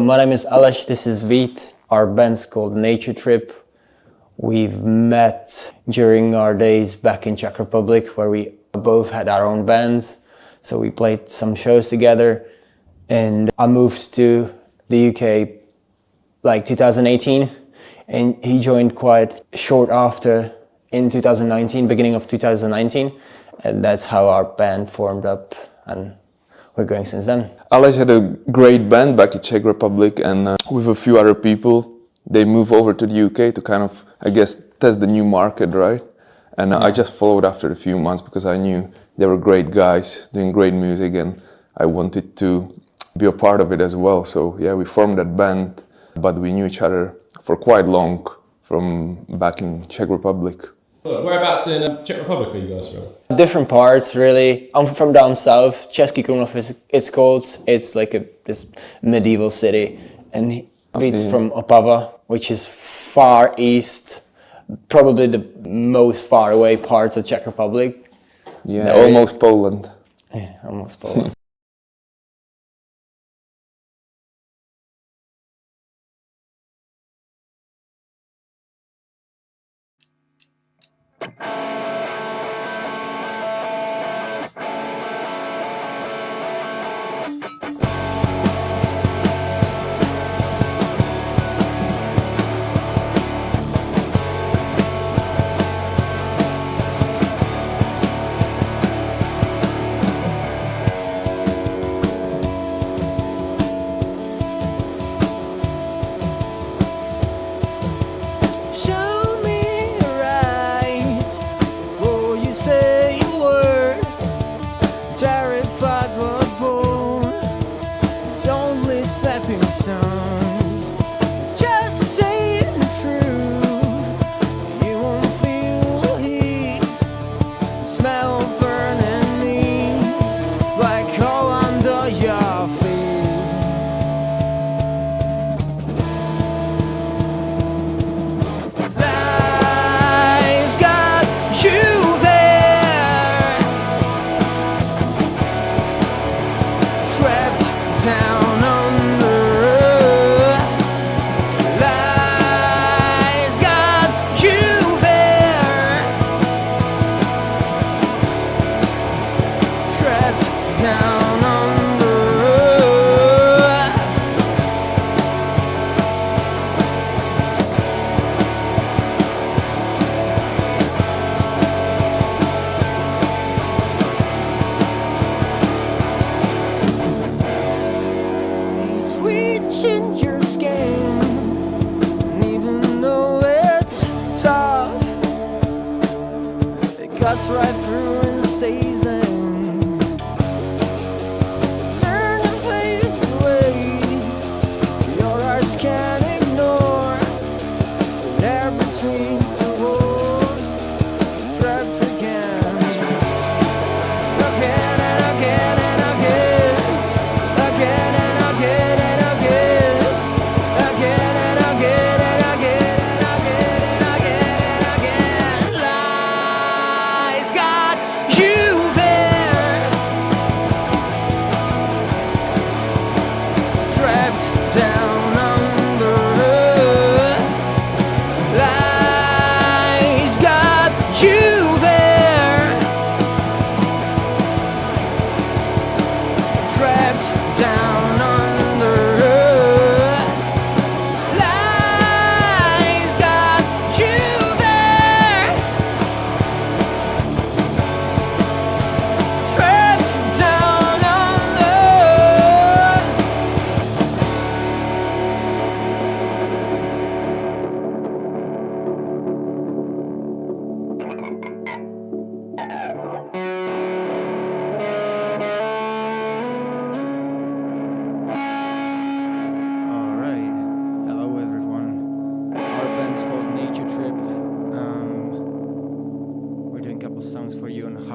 My name is Aleš, this is Vít. Our band's called Nature Trip. We've met during our days back in Czech Republic where we both had our own bands. So we played some shows together and I moved to the UK like 2018 and he joined quite short after in 2019, beginning of 2019. And that's how our band formed up and we're going since then. Aleš had a great band back in Czech Republic and with a few other people, they moved over to the UK to kind of, I guess, test the new market, right? And I just followed after a few months because I knew they were great guys doing great music and I wanted to be a part of it as well. So yeah, we formed that band, but we knew each other for quite long from back in Czech Republic. Whereabouts in Czech Republic are you guys from? Different parts, really. I'm from down south. Český Krumlov it's called. It's like this medieval city. And Vít's from Opava, which is far east, probably the most far away parts of Czech Republic. Yeah, almost Poland. Yeah, almost Poland.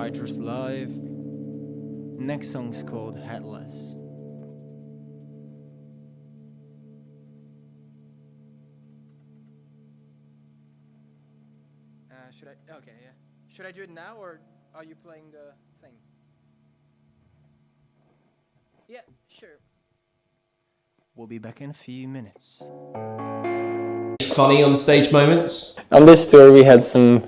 Hydrus live. Next song's called Headless. Should I? Okay, yeah. Should I do it now or are you playing the thing? Yeah, sure. We'll be back in a few minutes. Funny on stage moments? On this tour we had some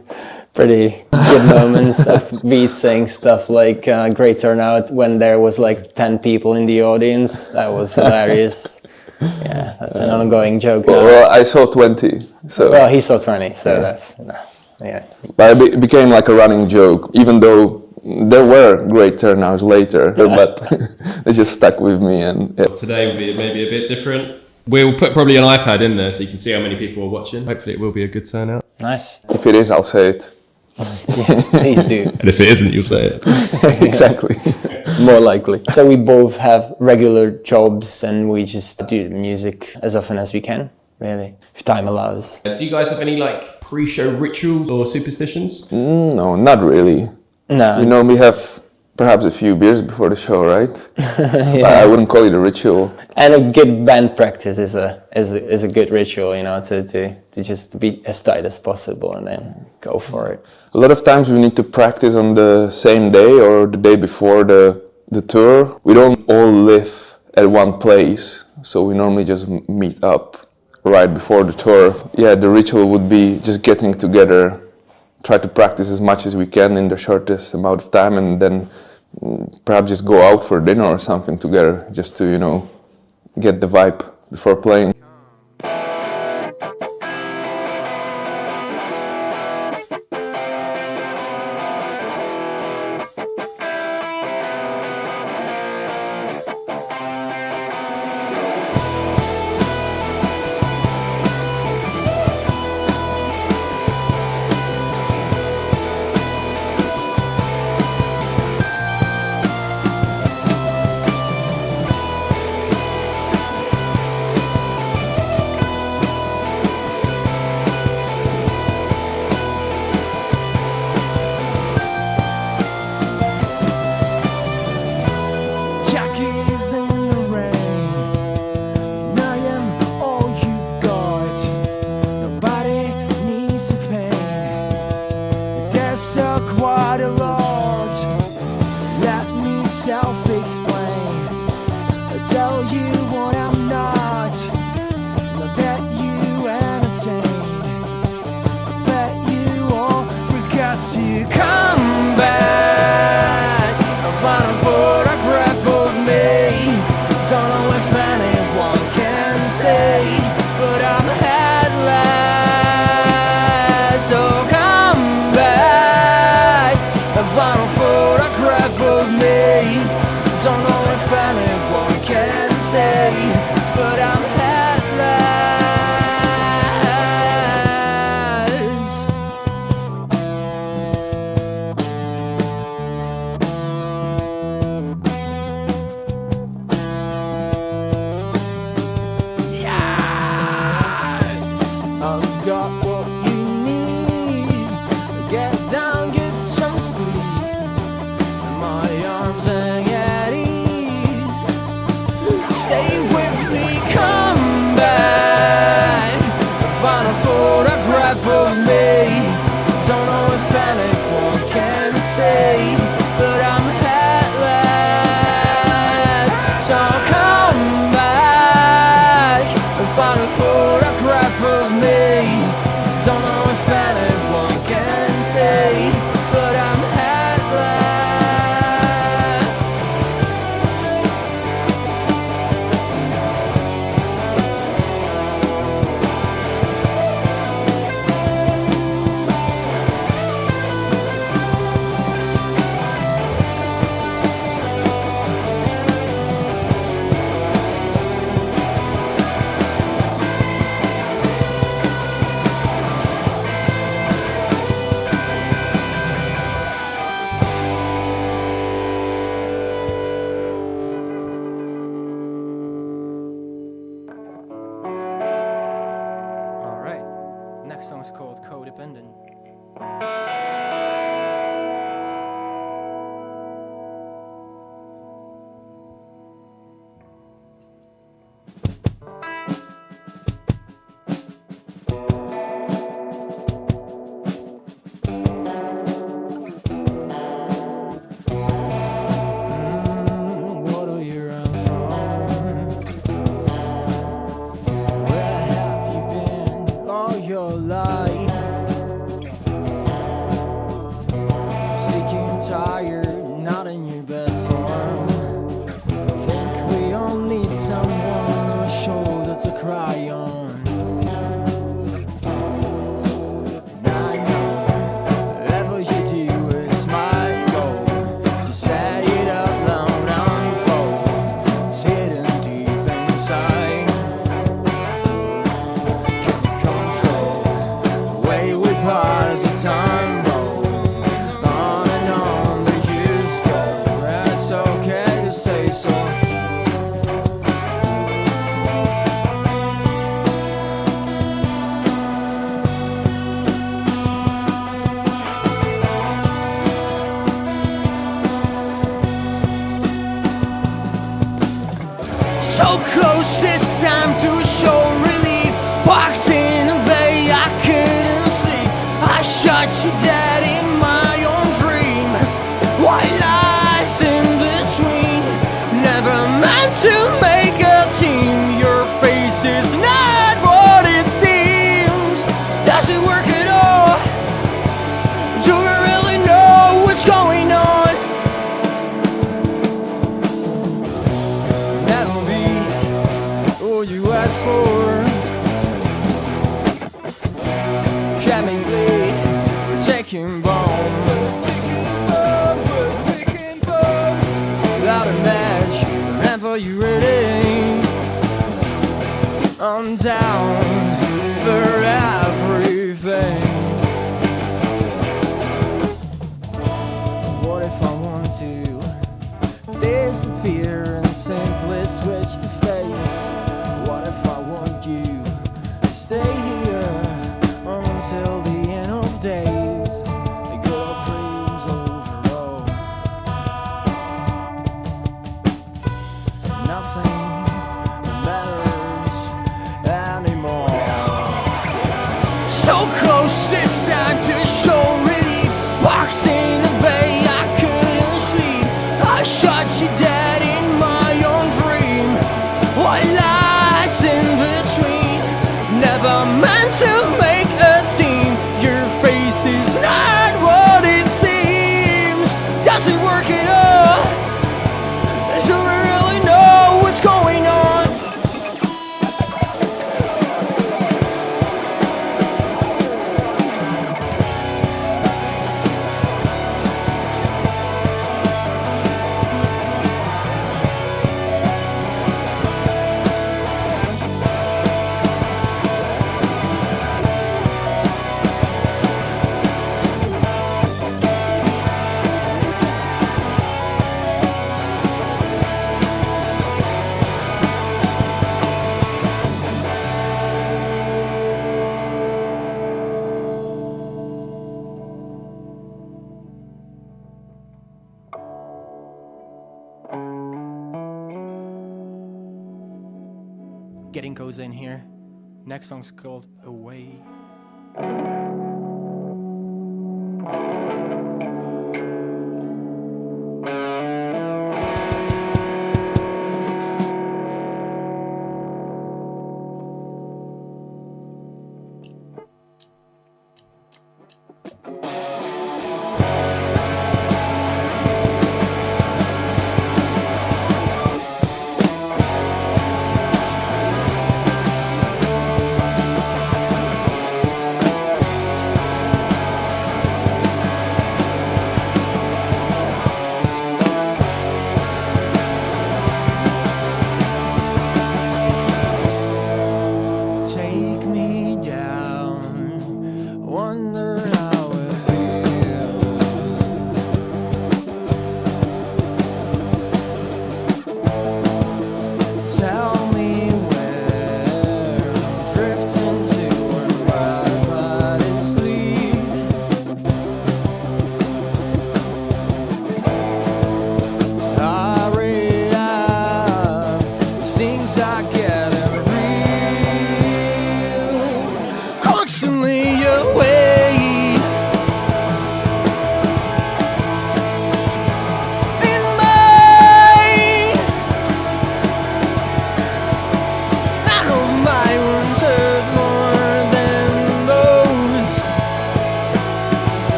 pretty good moments of Veet saying stuff like great turnout when there was like 10 people in the audience. That was hilarious. Yeah, that's an ongoing joke now. Well, I saw 20. So. Well, he saw 20, so that's yeah. But it became like a running joke, even though there were great turnouts later, but they just stuck with me. And yeah. Today will be maybe a bit different. We'll put probably an iPad in there so you can see how many people are watching. Hopefully it will be a good turnout. Nice. If it is, I'll say it. Yes, please do. And if it isn't, you'll say it. Exactly. More likely. So we both have regular jobs and we just do music as often as we can, really, if time allows. Do you guys have any like pre-show rituals or superstitions? No, not really. No. We normally have perhaps a few beers before the show, right? Yeah. I wouldn't call it a ritual. And a good band practice is a good ritual, you know, to just be as tight as possible and then go for it. A lot of times we need to practice on the same day or the day before the tour. We don't all live at one place, so we normally just meet up right before the tour. Yeah, the ritual would be just getting together, try to practice as much as we can in the shortest amount of time, and then perhaps just go out for dinner or something together, just to, you know, get the vibe before playing. Next song is called Codependent. you ask for. Chemically, we're taking bomb. We're taking bomb. Without a match, whenever you're ready, I'm down for everything. What if I want to disappear and simply switch the face? What if I want you to stay here until the end of days? The good dreams overall. Nothing matters anymore. So close this time to show relief. Walks in the bay, I couldn't sleep. I shot you dead in my own dream. What lies in between? Never meant to make a team. Your face is not what it seems. Doesn't work at all. Do we really know what's going on? Getting cozy in here. Next song's called Away.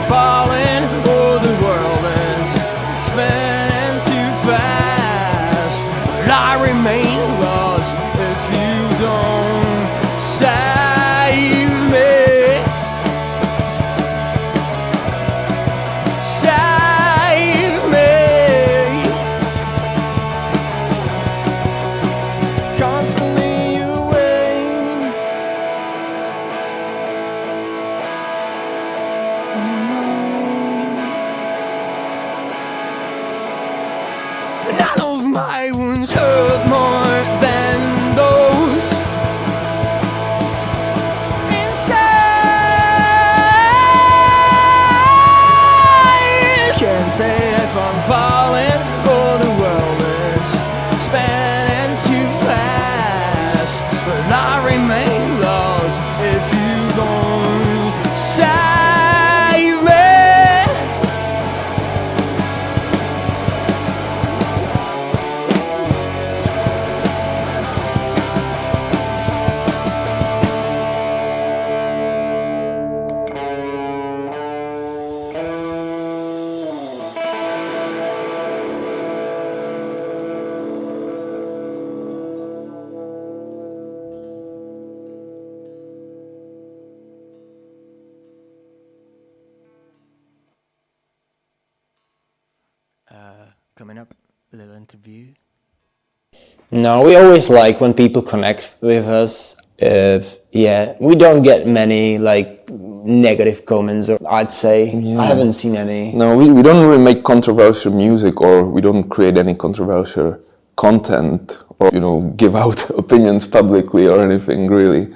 falling, oh the world None of my wounds hurt more than those inside. Can't say if I'm falling or the world is spinning too fast, but I remain lost if you don't save me. Coming up, a little interview. No, we always like when people connect with us. Yeah, we don't get many like negative comments, or I'd say. I haven't seen any. No, we don't really make controversial music, or we don't create any controversial content, or give out opinions publicly or anything really.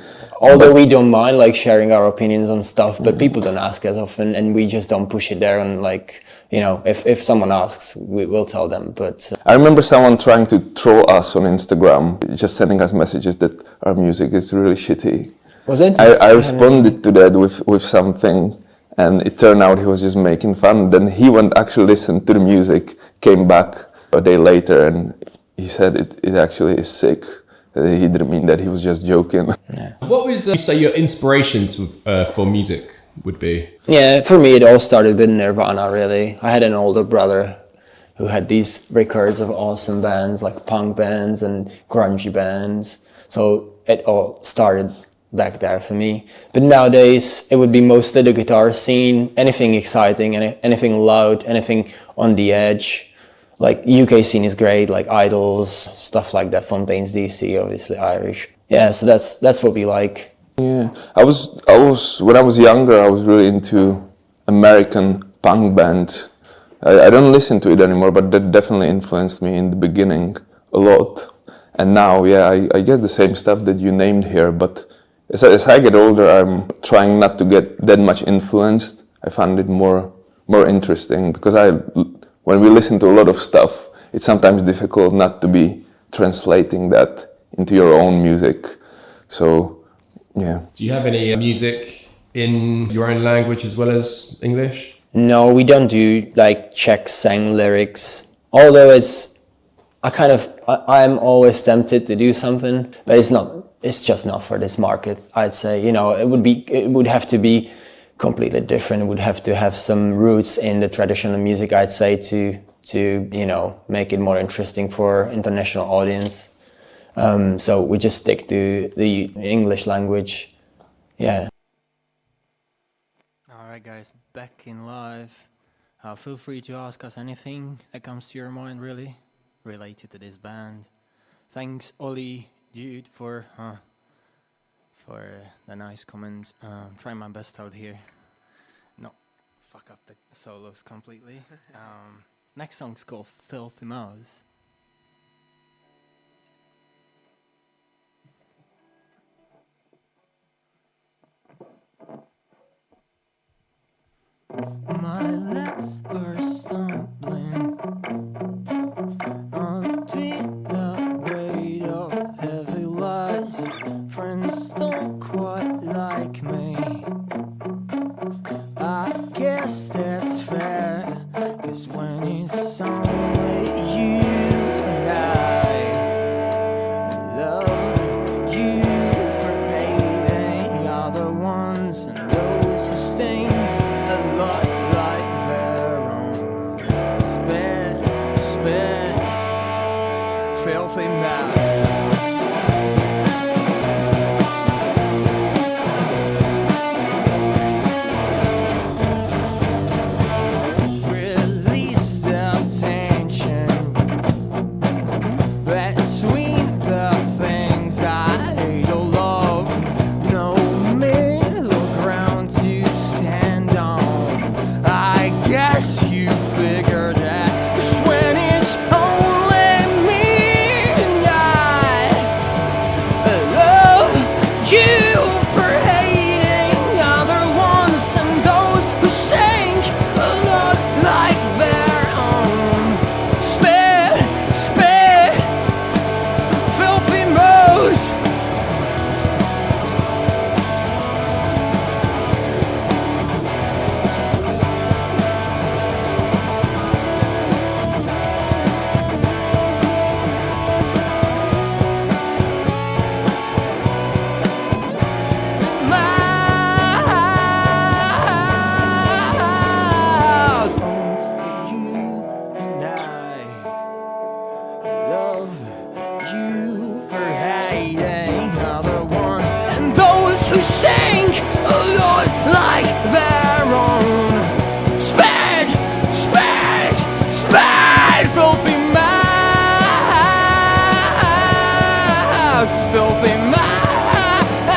Although we don't mind like sharing our opinions on stuff, but people don't ask as often, and we just don't push it there. And like, if someone asks, we will tell them. But I remember someone trying to troll us on Instagram, just sending us messages that our music is really shitty. Was it? I responded to that with something, and it turned out he was just making fun. Then he went actually listened to the music, came back a day later, and he said it actually is sick. He didn't mean that, he was just joking. Yeah. What would you say your inspirations for music would be? Yeah, for me it all started with Nirvana, really. I had an older brother who had these records of awesome bands, like punk bands and grungy bands. So it all started back there for me. But nowadays it would be mostly the guitar scene, anything exciting, anything loud, anything on the edge. Like UK scene is great, like Idols, stuff like that. Fontaines DC, obviously Irish. Yeah, so that's what we like. Yeah, I was when I was younger, I was really into American punk bands. I don't listen to it anymore, but that definitely influenced me in the beginning a lot. And now, yeah, I guess the same stuff that you named here. But as I get older, I'm trying not to get that much influenced. I find it more interesting because when we listen to a lot of stuff, it's sometimes difficult not to be translating that into your own music. So, yeah. Do you have any music in your own language as well as English? No, we don't do like Czech sang lyrics. Although I'm always tempted to do something, but it's just not for this market, I'd say. It would have to be completely different. It would have to have some roots in the traditional music, I'd say, to make it more interesting for international audience. So we just stick to the English language. Yeah. All right, guys, back in live. Feel free to ask us anything that comes to your mind, really, related to this band. Thanks, Ollie, dude, for the nice comment. Try my best out here. Not fuck up the solos completely. Next song's called Filthy Mouse. My legs are stumbling between the weight of heavy lies. Friends don't quite like me. I guess that's fair, 'cause when it's only you and I love you for hating other ones, and those who sting a lot like their own filthy mouth, filthy mouth,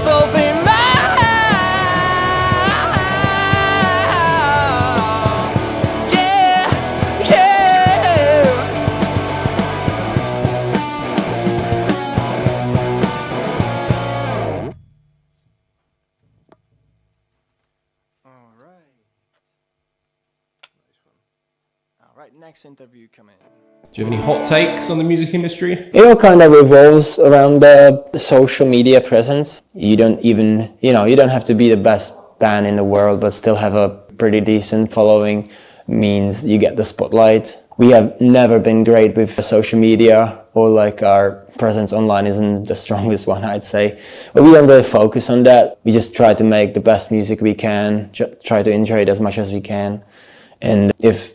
filthy mouth. Yeah, yeah. All right, next interview coming. Do you have any hot takes on the music industry? It all kind of revolves around the social media presence. You don't even, you don't have to be the best band in the world, but still have a pretty decent following means you get the spotlight. We have never been great with social media, or like our presence online isn't the strongest one, I'd say. But we don't really focus on that. We just try to make the best music we can, try to enjoy it as much as we can. And if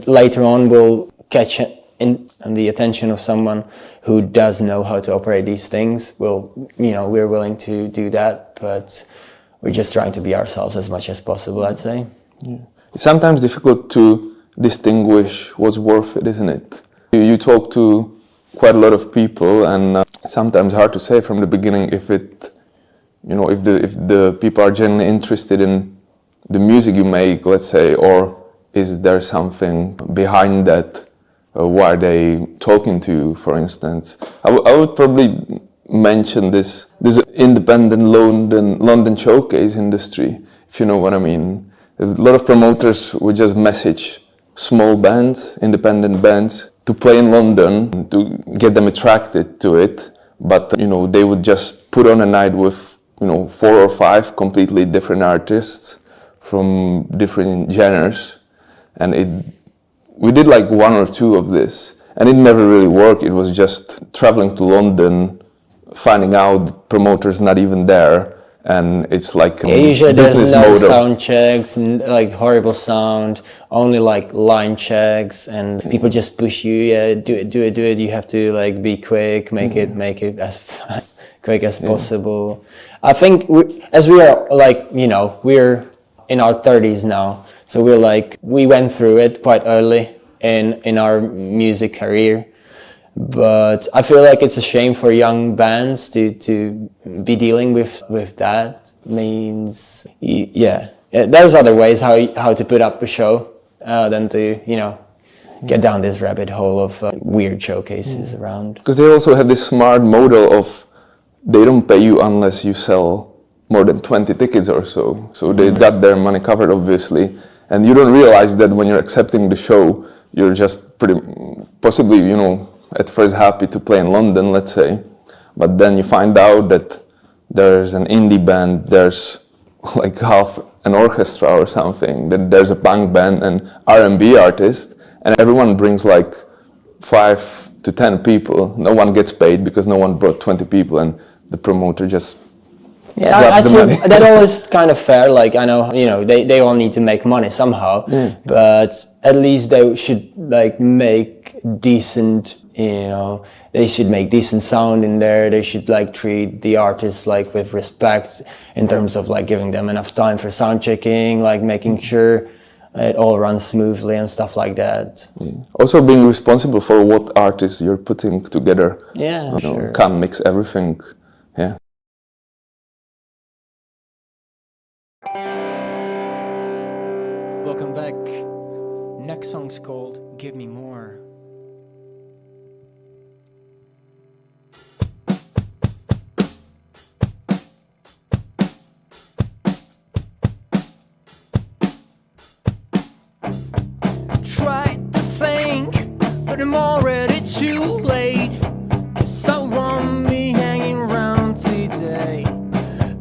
later on we'll catch in the attention of someone who does know how to operate these things, we're willing to do that, but we're just trying to be ourselves as much as possible, I'd say. Yeah. It's sometimes difficult to distinguish what's worth it, isn't it? You talk to quite a lot of people, and it's sometimes hard to say from the beginning if the people are genuinely interested in the music you make, let's say, or is there something behind that? Why are they talking to you, for instance? I would probably mention this independent London showcase industry, if you know what I mean. A lot of promoters would just message small bands, independent bands, to play in London, to get them attracted to it. But, they would just put on a night with, 4 or 5 completely different artists from different genres. And we did like 1 or 2 of this, and it never really worked. It was just traveling to London, finding out promoters not even there, and it's like a usually business there's no model. sound checks, like horrible sound, only like line checks, and people just push you. Yeah, do it. You have to like be quick, make it as fast, quick as possible. I think as we are like we're in our 30s now. So we went through it quite early in our music career, but I feel like it's a shame for young bands to be dealing with that. Means there's other ways how to put up a show than to get down this rabbit hole of weird showcases around. Because they also have this smart model of they don't pay you unless you sell more than 20 tickets or so. So they got their money covered, obviously. And you don't realize that when you're accepting the show, you're just possibly, at first happy to play in London, let's say. But then you find out that there's an indie band, there's like half an orchestra or something, then there's a punk band and R&B artist, and everyone brings like 5 to 10 people. No one gets paid because no one brought 20 people, and the promoter just I'd say that always kind of fair. Like I know, they all need to make money somehow, but at least they should make decent. They should make decent sound in there. They should treat the artists with respect in terms of giving them enough time for sound checking, making sure it all runs smoothly and stuff like that. Also being responsible for what artists you're putting together. Yeah, sure. Can't mix everything. Yeah. Welcome back. Next song's called Give Me More. Tried to think, but I'm already too late. Someone be hanging around today.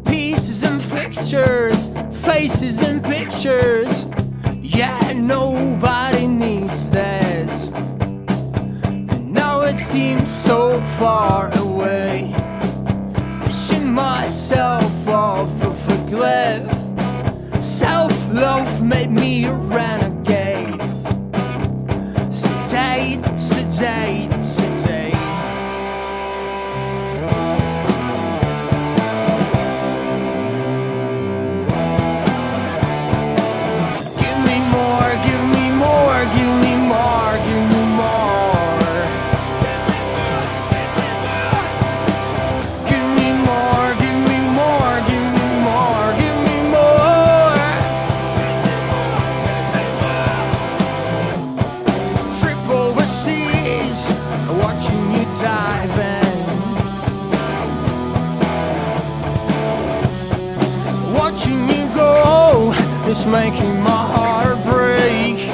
Pieces and fixtures, faces and pictures. Yeah, nobody needs this. And now it seems so far away. Pushing myself off of a cliff. Self-love made me a renegade. Sedate, sedate, sedate. Give me It's making my heart break.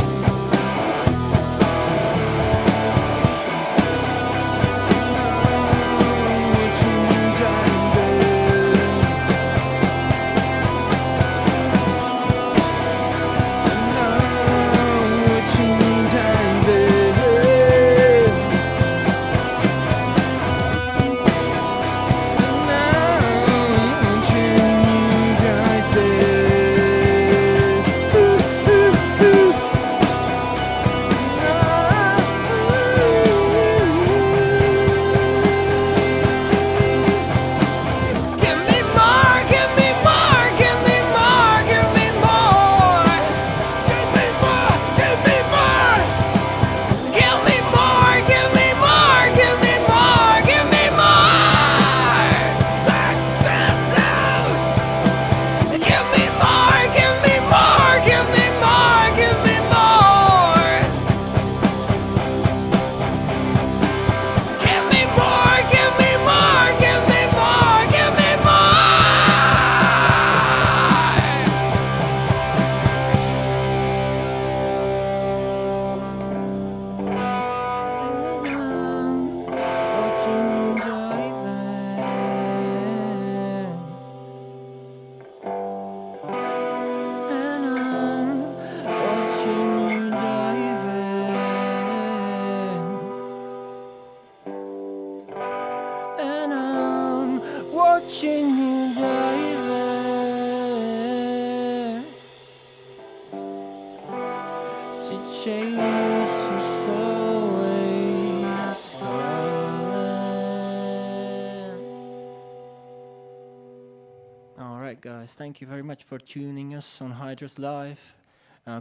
Alright guys, thank you very much for tuning us on Hydrus Live.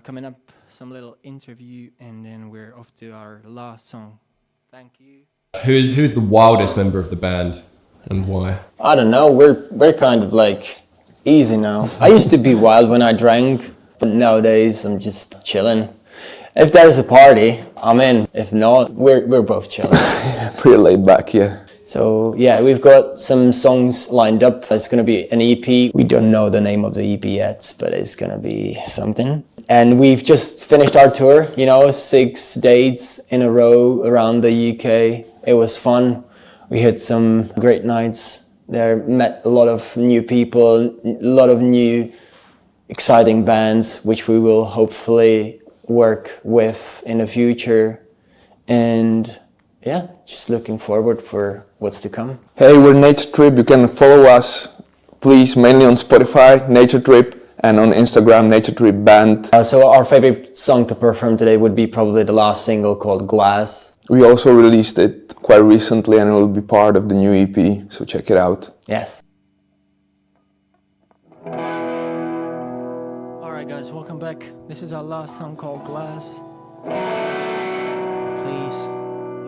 Coming up, some little interview, and then we're off to our last song. Thank you. Who's the wildest member of the band, and why? I don't know, we're kind of like easy now. I used to be wild when I drank, but nowadays I'm just chilling. If there's a party, I'm in. If not, we're both chilling. Pretty laid back, yeah. So yeah, we've got some songs lined up. It's gonna be an EP. We don't know the name of the EP yet, but it's gonna be something. And we've just finished our tour, 6 dates in a row around the UK. It was fun. We had some great nights there, met a lot of new people, a lot of new exciting bands, which we will hopefully work with in the future. And yeah, just looking forward for what's to come. Hey, we're Nature Trip. You can follow us, please, mainly on Spotify, Nature Trip, and on Instagram, Nature Trip Band. So our favorite song to perform today would be probably the last single called Glass. We also released it quite recently, and it will be part of the new EP, so check it out. Yes. Alright guys, welcome back. This is our last song called Glass. Please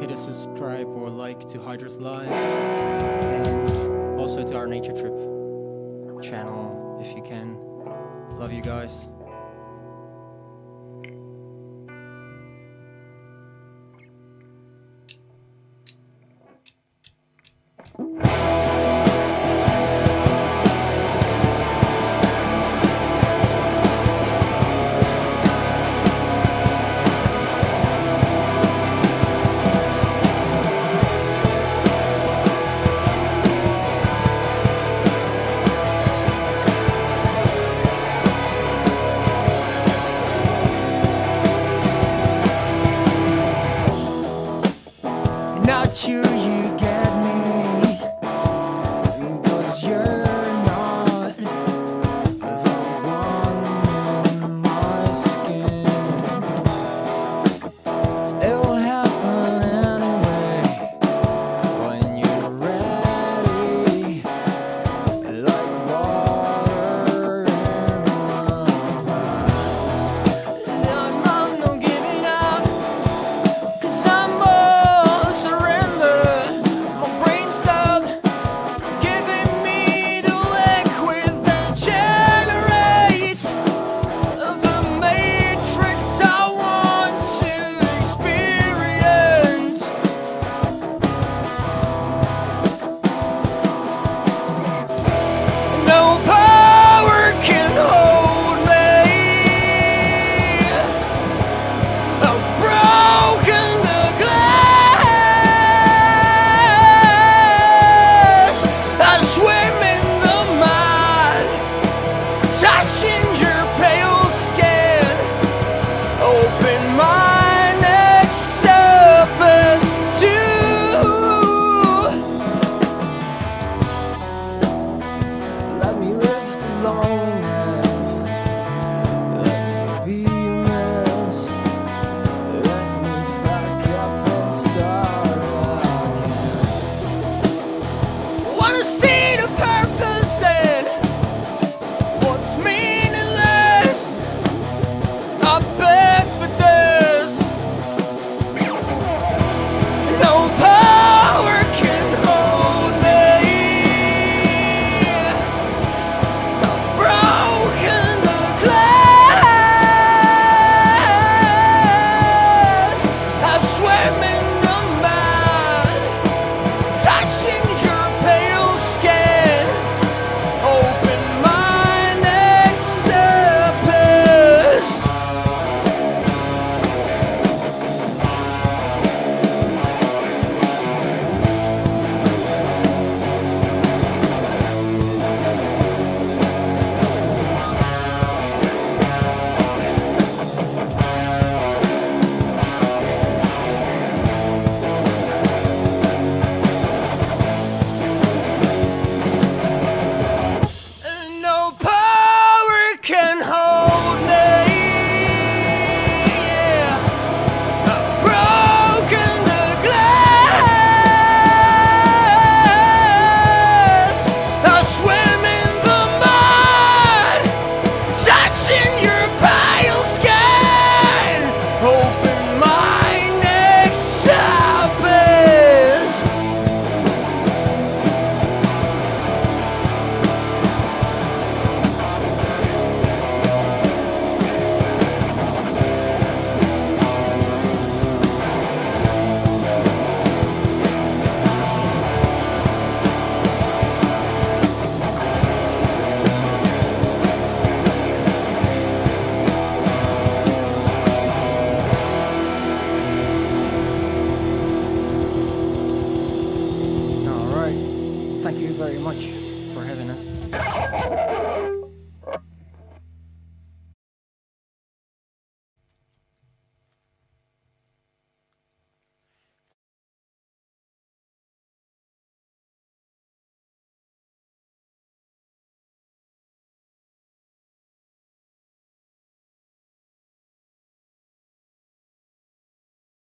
hit a subscribe or like to Hydrus Live, and also to our Nature Trip channel if you can. Love you guys. thank you very much for having us.